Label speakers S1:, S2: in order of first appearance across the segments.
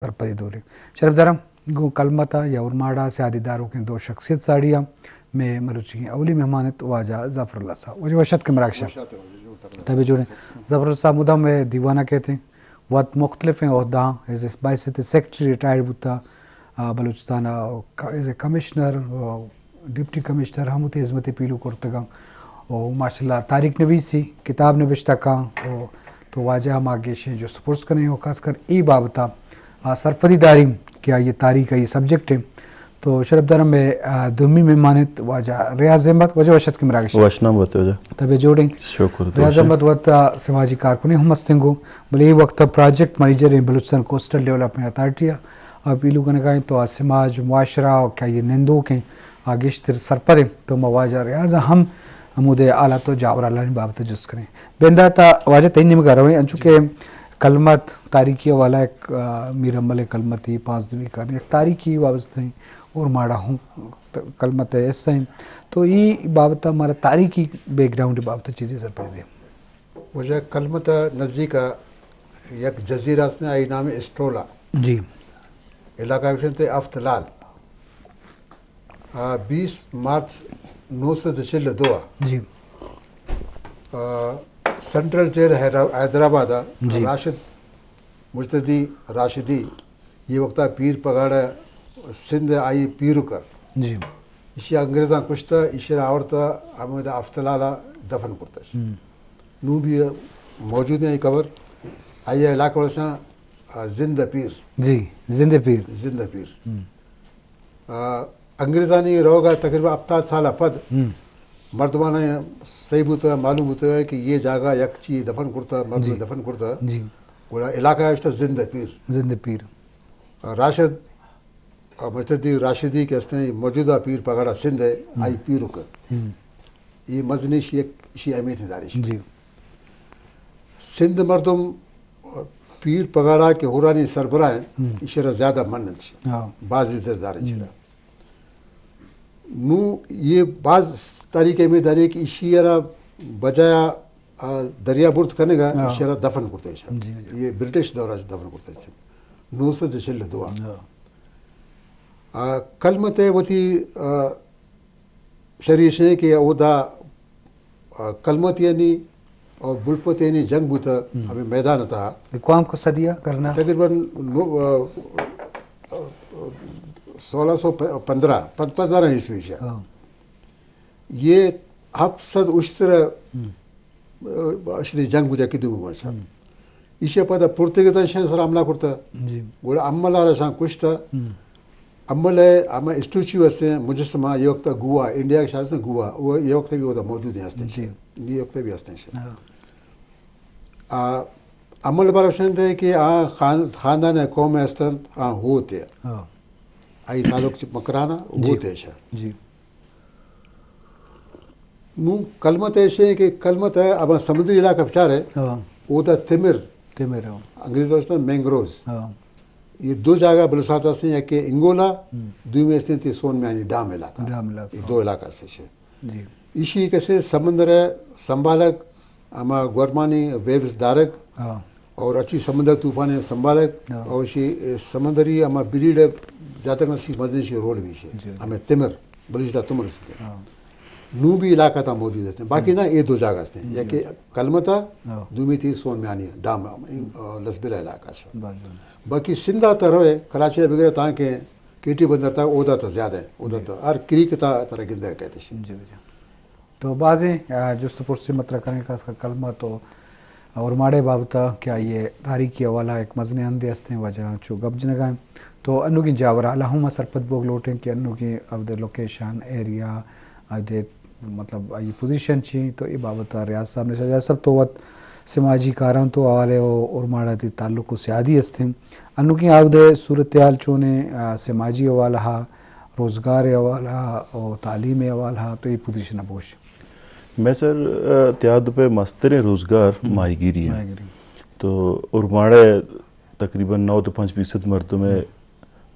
S1: سرپدی دوری شرف دارم گو کلمتا یا ارماڑا سیادیداروں کے دو شخصیت ساڑیاں میں مروچی اولی مہمانت واجہ ظفر اللہ صاحب وجہ وشت کے مراکشہ تبھی جوڑیں ظفر اللہ صاحب مدام میں دیوانہ کہتے ہیں وقت مختلف ہیں عہدہ ایز اے بائیسیت سیکٹری ریٹائرڈ بوتا Balochistan as a commissioner deputy commissioner ہموتی عظمت پیلو کرتگاں اور ماشاءاللہ تاریخ نویسی کتاب نوشتہ کاں تو واجہ ہم آگے شیں جو سپورٹس کرنے ہو خاص کر ای بابتا سرپدی داری کیا یہ تاریخ کا یہ سبجیکٹ ہے تو شرف دارم میں دومی مہمانت واجہ ریاض احمد وجہ وشت کے مراکش
S2: واشنا بتے وجہ
S1: تبھی جوڑیں
S2: شکر
S1: ریاض احمد وقت سماجی کارکنی ہم مستنگو بلے یہ وقت پروجیکٹ مینیجر ہیں بلوچستان کوسٹل ڈیولپمنٹ اتھارٹی اور پیلو کنے کہیں تو سماج معاشرہ اور کیا یہ نندو کے آگیشتر سرپدے تو مواجہ ریاض ہم ہمودے اعلیٰ تو جاور اللہ بابت جس کریں بندہ تا واجہ تین نیم کر رہے ہیں چونکہ کلمت تاریخی والا ایک میرمل کلمتی پانچ دنی کرنے ایک تاریخی وابستہ ہیں اور ماڑا ہوں کلمت ایسا ہیں تو یہ بابت ہمارا تاریخی بیک گراؤنڈ بابت چیزیں سر پہ دیں
S3: وجہ کلمت نزدیک یک جزیرہ سے آئی نام اسٹولا
S1: جی
S3: علاقہ تے افتلال 20 مارچ 1902
S1: جی
S3: سینٹرل جیل حیدرآباد
S1: جی
S3: راشد مجتدی راشدی یہ وقتہ پیر پگاڑا سندھ آئی پیرو کر
S1: جی
S3: اسی انگریزاں کشتا اشرا عورتا ہمیں افتلالا دفن کرتا نو بھی موجود ہیں قبر آئی علاقہ ورساں زندہ پیر
S1: جی زندہ پیر
S3: زندہ پیر انگریزانی روگا تقریباً 70 سالہ پد مردمانہ صحیح ہوتا ہے معلوم ہوتا ہے کہ یہ جگہ یک چی دفن کرتا مرد دفن کرتا
S1: جی
S3: وہ علاقہ ہے زندہ پیر
S1: زندہ پیر
S3: راشد مجتدی راشدی کے استے موجودہ پیر پگاڑا سندھ ہے آئی پیرو کر یہ مزنی شی اہمیت دارش
S1: جی
S3: سندھ مردم پیر پگاڑا کے ہورانی سربراہ ہیں اشارہ زیادہ منت بعض عزت دار نو یہ بعض طریقے میں داری کہ اشارہ بجایا دریا برد کرنے گا اشارہ دفن کرتے ہیں یہ برٹش دورہ دفن کرتے ہیں 902 کلمت وہ تھی شریش ہے کہ عہدہ کلمت یعنی اور بلفت یعنی جنگ بوتا ہمیں میدان تھا
S1: اقوام کو صدیہ کرنا
S3: تقریباً 1615 عیسوی سے یہ حفصد اشتر اشری جنگ بوتا کدو مرسا اسے پتہ پرتگیتا شاہ سر عملہ کرتا گوڑا عمل آ رہا کشتا عمل ہے ہمیں اسٹوچیو ہستے ہیں مجسمہ یہ وقت گوا انڈیا کے شاہ سے گوا وہ یہ وقت بھی ہوتا موجود ہیں ہستے ہیں یہ وقت بھی ہستے ہیں عمل بارشن تھے کہ خاندان قوم استن ہوتے آئی تعلق مکرانا ہوتے شاہ
S1: جی
S3: نو کلمت ایسے ہے کہ کلمت ہے اب سمندری علاقہ بچار ہے وہ تھا تمر انگریزوں سے مینگروز یہ دو جگہ بلوچستان سے ہیں کہ انگولا دو میں سے تھی سون میں ڈام علاقہ یہ دو علاقہ سے اسی کیسے سمندر ہے سنبھالک اما گورمانی ویبز دارک اور اچھی سمندر طوفان سنبھالک اور اسی سمندری اما بریڈ زیادہ کسی مزے سے رول بھی ہے ہمیں تمر بلوچستان تمر نو بھی علاقہ تھا موجود ہیں باقی نا یہ دو جگہ سے یا کہ کلمتا دو میں تھی سون میں ڈام لسبلا علاقہ سے باقی سندھا تر ہے کراچی وغیرہ تاں کے کیٹی بندر تھا عہدہ تو زیادہ ہے عہدہ تو ہر کریک تھا طرح گندر کہتے ہیں
S1: تو بعضیں جو سپورٹ سے مطلب کرنے کا کلمہ تو اور ماڑے بابتا کیا یہ تاریخی حوالہ ایک مزنے اندے ہستے ہیں وجہ چو گب جنگائیں تو انو کی جاورہ لہم سرپت بوگ لوٹیں کہ انو کی اب دے لوکیشن ایریا دے مطلب یہ پوزیشن چی تو یہ بابتا ریاض صاحب نے سجا سب تو وقت سماجی کاران تو آوالے اور ماڑا دی تعلق سیادی ہستے ہیں انو کی آب دے صورتحال چونے سماجی حوالہ روزگار حوالہ اور تعلیم حوالہ تو یہ پوزیشن بوش
S2: میں سر اتحاد پہ مستر روزگار ماہی گیری ہے تو اور ماڑے تقریباً 9.5% مردوں میں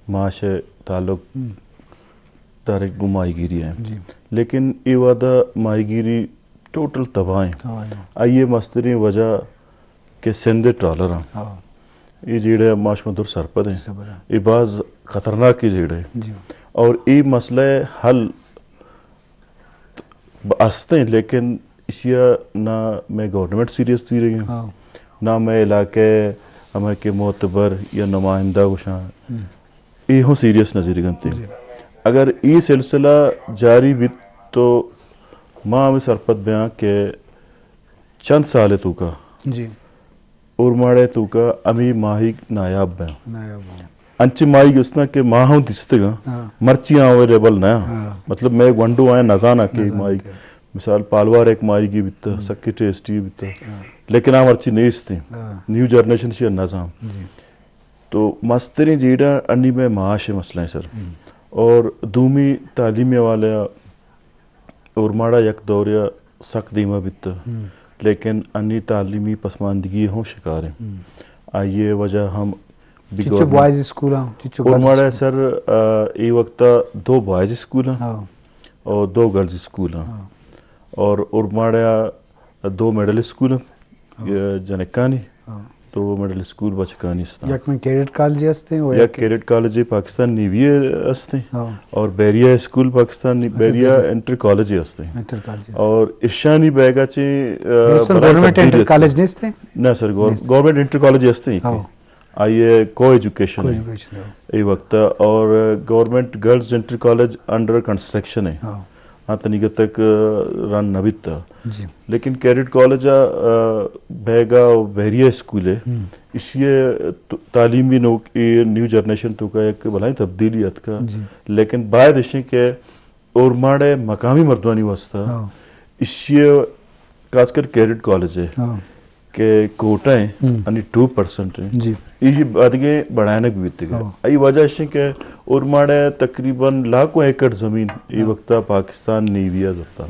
S2: معاش تعلق ڈائریکٹ گو ماہی گیری ہے لیکن یہ وعدہ ماہی گیری ٹوٹل تباہیں آئیے مستری وجہ کہ سندھ ٹرالر ہیں یہ جیڑے ماشمدر سرپد ہیں یہ بعض خطرناک کی جیڑے اور یہ مسئلہ حل ہستے ہیں لیکن اسیا نہ میں گورنمنٹ سیریس تھی رہی ہوں نہ میں علاقے ہمیں کے معتبر یا نمائندہ گشاں یہ ہوں سیریس نظر گنتے اگر یہ سلسلہ جاری بھی تو ماں ہمیں سرپد بیاں کہ چند سال تو کا اور ماڑے تو کا امی ماہی نایاب بیاں انچی ماہی گسنا کہ ماں ہوں دستے گا مرچیاں اویلیبل نہ مطلب میں ونڈو آئے نزانہ کہ ماہی مثال پالوار ایک ماہی کی بیتا سکی ٹیسٹی بیتا لیکن آم مرچی نہیں استے نیو جنریشن سے نظام تو مستری جیڑا انی میں معاش مسئلہ ہے سر اور دومی تعلیمی والے اور ماڑا یک دوریا سخت دیمہ بیتا لیکن انی تعلیمی پسماندگی ہوں شکار ہیں آئیے وجہ ہم
S1: بوائز اسکول
S2: اور ماڑا سر ای وقتا 2 بوائز اسکول ہیں اور 2 گرلز اسکول ہیں اور ماڑا 2 میڈل اسکول ہیں جنکانی 2 میڈل اسکول بچکانی استان
S1: یک میں کیڈٹ کالج ہستے ہیں
S2: یا کیڈٹ کالج پاکستان نیوی ہستے ہیں اور بیریا اسکول پاکستان بیریا انٹر کالج ہستے ہیں اور اشانی بیگا چی
S1: گورنمنٹ انٹر کالج نہیں ہستے
S2: نہ سر گورنمنٹ انٹر کالج ہستے ہیں آئیے کو ایجوکیشن ہے ای وقت اور government girls inter college under construction ہے ہاں تنیگہ تک رن نبیتا لیکن کیڈٹ کالج بیگا بحریہ اسکول ہے اس یہ تعلیمی نیو جنریشن تو کا ایک بلائیں تبدیلیت کا لیکن باید اشیں کہ اور ماڑے مقامی مردوانی واسطہ اس یہ خاص کر کیڈٹ کالج ہے کہ کوٹا ہیں یعنی 2% ہیں یہ بادگے بڑھانے بھی بیتے گئے ای وجہ ہے کہ اور ماڑے تقریباً لاکھوں ایکڑ زمین یہ وقتا پاکستان نیویا زبتا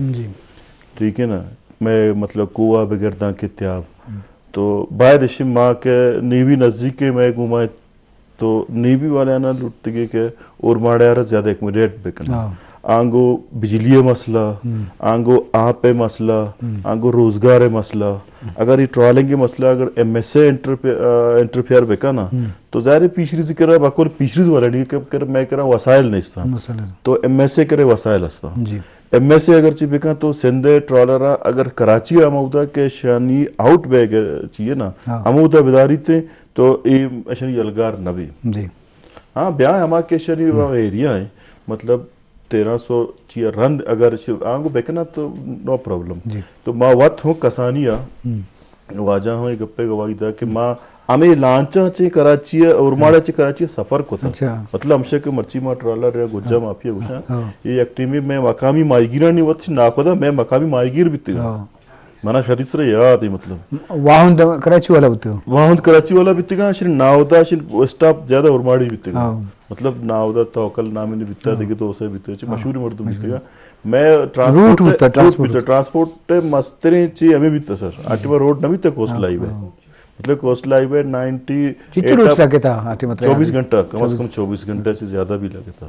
S2: ٹھیک ہے نا میں مطلب کوہ بگرداں کے تیاب تو باید اشی ماں کے نیوی نزدیک کے میں گھومائے تو نیوی والے آنا لوٹتے گئے کہ اور ماڑے آرہ زیادہ ایکمیڈیٹ بکنا آنگو بجلی مسئلہ آنگو آپ مسئلہ آنگو روزگار مسئلہ اگر یہ ٹرالنگ کے مسئلہ اگر ایم ایس اے انٹرفیئر بکا نا تو ظاہر پیشری سے کرا باقول پیشری والا نہیں کہ میں کرا وسائل نہیں استا تو ایم ایس اے کرے وسائل استا ایم ایس اے اگر چی بکا تو سندھے ٹرالرہ اگر کراچی آمودہ کے شانی آؤٹ بیگ چیئے نا آمودہ بیداری تھے تو یہ شانی یلگار نبی ہاں بیاں ہما کے شانی ایریا ہیں مطلب 1300 چیئے رند اگر آنگو بیکنا تو نو پرابلم تو ماں وقت ہوں کسانیا واجہ ہوں ایک گپے گواہی دا کہ ماں ہمیں لانچہ چی کراچی ہے اور ماڑا چی کراچی سفر کو تھا مطلب ہمشہ کہ مرچی ماں ٹرالر رہا گجہ مافیا گوشا یہ ایک ٹیمی میں مقامی مائیگیرانی وقت چی ناکودا میں مقامی مائیگیر بیتی گا مانا شریس رہا یاد ہے مطلب
S1: واہن کراچی والا بیتے گا
S2: واہن کراچی والا بیتے گا شری ناودا شری سٹاپ زیادہ اور ماڑی بیتے گا مطلب ناودا توکل نامی نے بیتا دیکھے تو اسے بیتے گا مشہوری مردم بیتے گا میں ٹرانسپورٹ مسترین چی ہمیں بیتا سر آٹیما روڈ نہ بیتا کوسٹ لائیو ہے مطلب کوسٹ لائیو ہے 24 گھنٹہ کم از کم 24 گھنٹے سے زیادہ بھی لگے تھا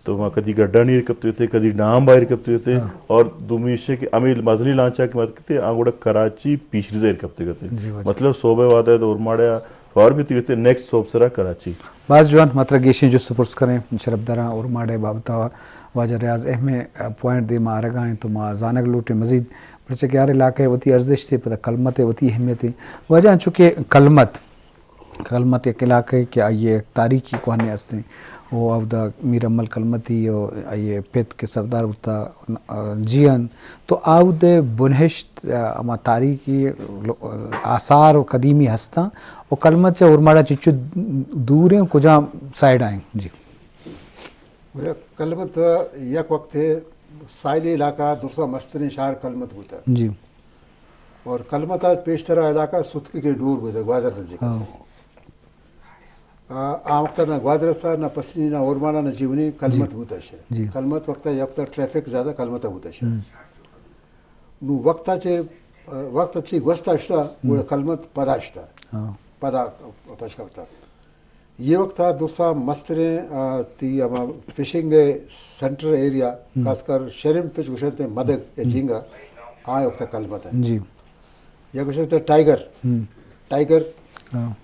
S2: تو وہاں کدی گڈا نہیں رکبتے تھے کدی نام باہر رکبتے تھے اور دومیشے کے امیل مزنی لانچا کی بات کرتے آنگوڑا کراچی پیشری سے رکبتے کرتے مطلب صوبے وعدہ ہے تو اور ماڑے اور بھی تیوتے نیکسٹ صوب سرا کراچی
S1: بعض جوان مطلب گیشیں جو سپرس کریں شرف دراں اور ماڑے بابتا واجہ ریاض اہمیں پوائنٹ دے ماں رگائیں تو ماں زانگ لوٹے مزید پرچہ کہ ہر علاقے وتی ارزش تھے پتہ کلمت وتی اہمیت ہے وجہ چونکہ کلمت ایک علاقے کہ آئیے تاریخی کوہنے ہستے وہ افدا میر عمل کلمتی اور آئیے پیت کے سردار ہوتا جیان تو آؤد بنہشت اما تاریخی آثار و قدیمی ہستا اور کلمت سے ارماڑا چچو دور ہیں کجا سائڈ آئیں جی
S3: کلمت یک وقت ہے ساحلی علاقہ دوسرا مسترین شہر کلمت ہوتا ہے
S1: جی
S3: اور کلمت آج پیشترہ علاقہ ستکی کے ڈور ہوتا ہے گوادر نزدیک وقت نہ گوادر تھا نہ پسنی نہ اورمانا نہ جیونی کلمت ہوتا ہے کلمت وقت یک ٹریفک زیادہ کلمت ہوتا ہے نو وقت اچھی گوشت اشتا وہ کلمت پدا اشتا پدا پشکا ہوتا یہ وقت تھا دوسرا مستریں تی اما فشنگ سینٹر ایریا خاص کر شرم پچ گشتے مدگ یا جھینگا آئے وقت کلمت ہے
S1: جی
S3: یا گشتے ٹائیگر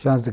S3: 60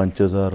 S2: 5,000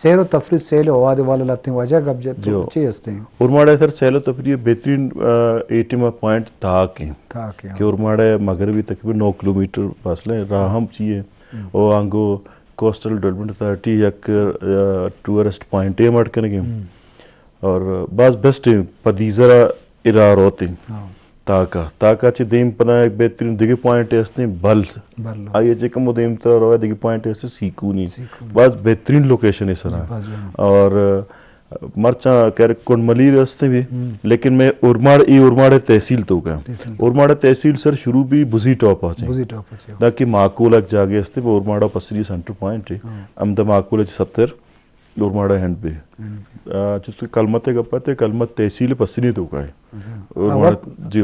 S1: سیر و تفریح سیل ہواد والا لاتے ہیں وجہ گب جت تو اچھے ہستے ہیں
S2: ارماڑے سر سیل و تفریح بہترین ایٹم پوائنٹ تھاک ہیں کہ ارماڑے مغربی تقریباً 9 کلومیٹر فاصلہ ہے راہم چاہیے اور آنگو کوسٹل ڈیولپمنٹ اتھارٹی یک ٹورسٹ پوائنٹ ہے مٹ کرنے اور بعض بیسٹ پدیزرا ارار ہوتے ہیں تاکہ چھ دیم پدا ایک بہترین دیگه پوائنٹ ہستے بل آئیے چھ کم دیم تر روی دیگه پوائنٹ ہستے سیکونی بعض بہترین لوکیشن ہے سرا اور مرچا کون ملیر ہستے بھی لیکن میں ارماڑے تحصیل تو گیا ارماڑے تحصیل سر شروع بھی بزی ٹاپ آچیں تاکہ معقول اک جاگے ہستے وہ ارماڑا پسری سنٹر پوائنٹ ہے امدہ معقول 70 ارماڑا ہینڈ پہ جس کو کلمت گپتے کلمت تحصیل پسنی تو کا ہے جی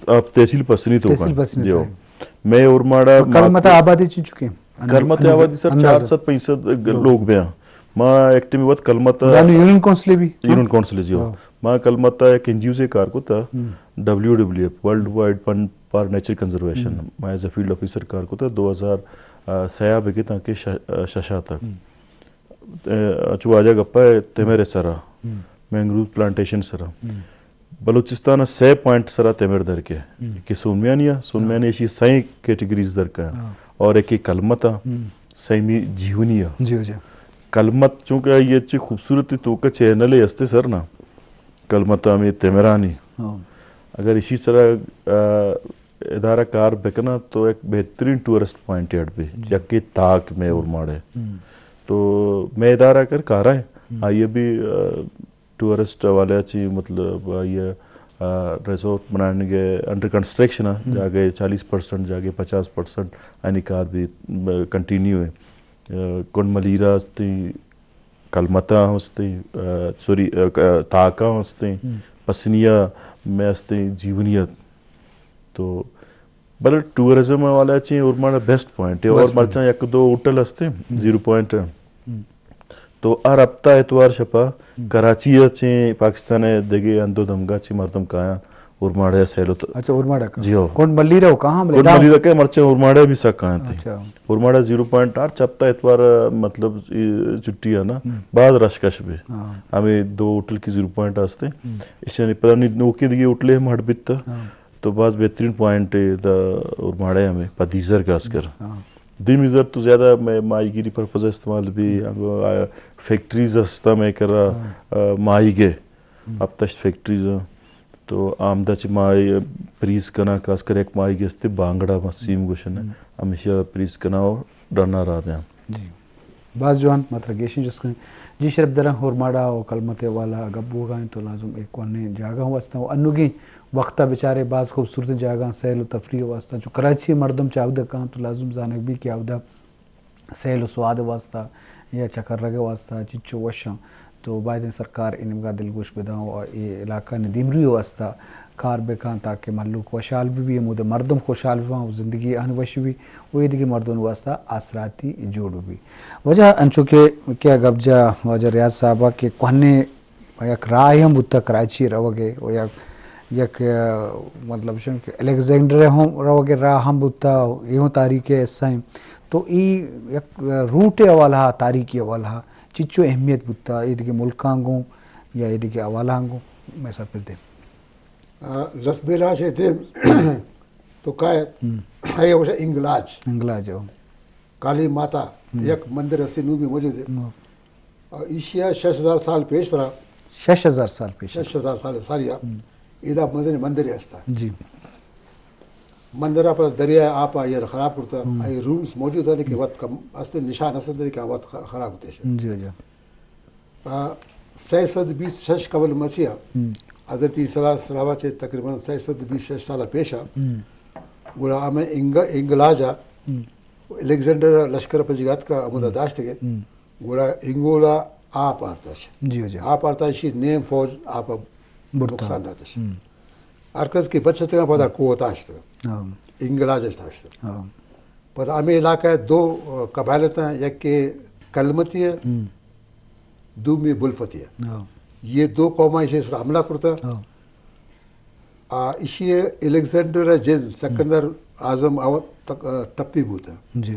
S2: اب تحصیل پسنی تو کا جی میں ارماڑا
S1: کلمت آبادی چی چکے ہیں
S2: کلمت آبادی سر 400-500 لوگ بھی ہیں ماں ایکٹی میں وقت کلمت
S1: یونین کونسلے بھی
S2: یونین کونسلے جی ماں کلمت ایک NGO سے کار کو تھا WWF world wide fund for nature conservation میں ایز اے فیلڈ آفیسر کار کو تھا 2006 بگے تاکہ ششا تک چو آجا گپا ہے تیمیرے سرا مینگروو پلانٹیشن سرا بلوچستان 6 پوائنٹ سرا تیمیر در کے کہ سونمیانی اشی سائیں کیٹیگریز در کا اور ایک کلمتا سائمی جیونیا کلمت چونکہ یہ چی خوبصورتی تو کا چینل ہے سر نا کلمتا میں تیمیرانی اگر اسی طرح ادارہ کار بکنا تو ایک بہترین ٹورسٹ پوائنٹ ہے پہ یکی تاک میں ارماڑے تو میں ادارہ کر کارا ہے آئیے بھی ٹورسٹ والے اچھی مطلب یہ ریزورٹ بنانے کے انڈر کنسٹرکشن ہے جاگے 40% جاگے 50% آنی کار بھی کنٹینیو ہے کون ملیرہ ہستی کلمتا ہستی سوری تاکا ہستی پسنیا میں ہستی جیونیت تو بلے ٹورزم والے اچھی ارماڑا بیسٹ پوائنٹ ہے اور مرچاں یک دو ہوٹل ہستے 0 پوائنٹ ہے تو ار ہفتہ اتوار شپا کراچی اچھے پاکستان دیگے اندو دمگا چی مردم کایا ارماڑے سیلو تو
S1: اچھا ارماڑا
S2: جی ہو
S1: کون ملیرہ ہو کہاں
S2: کون ملیرہ کے مرچے ارماڑے بھی سکھ کہاں تھے ارماڑا 0 پوائنٹ آر چپتا اتوار مطلب چھٹی ہے نا بعد رشکش بھی ہمیں 2 ہوٹل کی 0 پوائنٹ آستے اس نے پتہ نہیں نوکی دیگے ہوٹلے ہم ہٹ بیتا تو بعض بہترین پوائنٹ دا ارماڑے ہمیں پدیزر کا اسکر دیم ازر تو زیادہ میں مائی گیری پرپز استعمال بھی فیکٹریز ہستا میں کر رہا مائی گے اب تشت فیکٹریز تو آمدہ چی مائی پریز کنا کاس کر ایک مائی گے استے بانگڑا مسیم گوشن ہے ہمیشہ پریز کنا اور ڈرنا رہا دیں
S1: جی بعض جوان مطرگیشن جس کریں جی شرف درہ ہورماڑا و کلمت والا گبو گائیں تو لازم ایک وانے جاگہ واسطہ و انوگی وقتہ بیچارے بعض خوبصورت جاگہ سیل و تفریح واسطہ جو کراچی مردم چاودہ کہاں تو لازم زانک بھی کیا آودہ سیل و سواد واسطہ یا چکر رگے واسطہ چچو وشاں تو باید سرکار انمگا دلگوش بداؤں اور یہ علاقہ ندیمری واسطہ کار بکان تاکہ ملوک خوشحال بھی مودے مردم خوشحال بھی وہاں زندگی آن وش بھی وہ دیگی مردون واسطہ آسراتی جوڑ بھی وجہ انچو کہ کیا گبجا وجہ ریاض صاحبہ کہ کوہنے یک راہم بودتا کراچی روگے و یک مطلب شن کہ الیگزینڈر روگے راہم بودتا یوں تاریخ ایسائیں تو یہ یک روٹ اوالا تاریخی اوالا چچو اہمیت بودتا یہ دیگے ملکانگوں یا یہ دیگے اوالانگوں میں سب پہ دیں
S3: لس بیلا سے تھے تو کہے وہ انگلاج ہو کالی ماتا یک مندر اسی نو بھی موجود ہے اور ایشیا 6000 سال پیش رہا
S1: 6000 سال پیش
S3: 6000 سال ساریا ایدہ مندر ہستا
S1: جی
S3: مندر پر دریا آپ یہ خراب کرتا ہے رومز موجود ہے لیکن وقت کم اصل نشان اصل ہے کہ وقت خراب ہوتے ہیں
S1: جی جی
S3: 626 قبل مسیح حضرت عیسیٰ سلاوہ چے تقریباً 626 سالہ پیشا گوڑا ہمیں انگلاجا الیگزینڈر لشکر پجگات کا عمدہ داشت گئے گوڑا انگولا آپ آرتا ہے
S1: جی جی
S3: آپ آرتا ہے نیم فوج آپ نقصان داتا ہے ارکز کی بچت کا پتا قوت آشتا انگلاج آشتا پتا ہمیں علاقہ 2 قبائلت ہیں یک کہ کلمتی ہے دو میں بلفتی ہے یہ 2 قومیں اسے اسر حملہ کرتا اسی الیگزینڈر جن سکندر اعظم ٹپی بوتا
S1: جی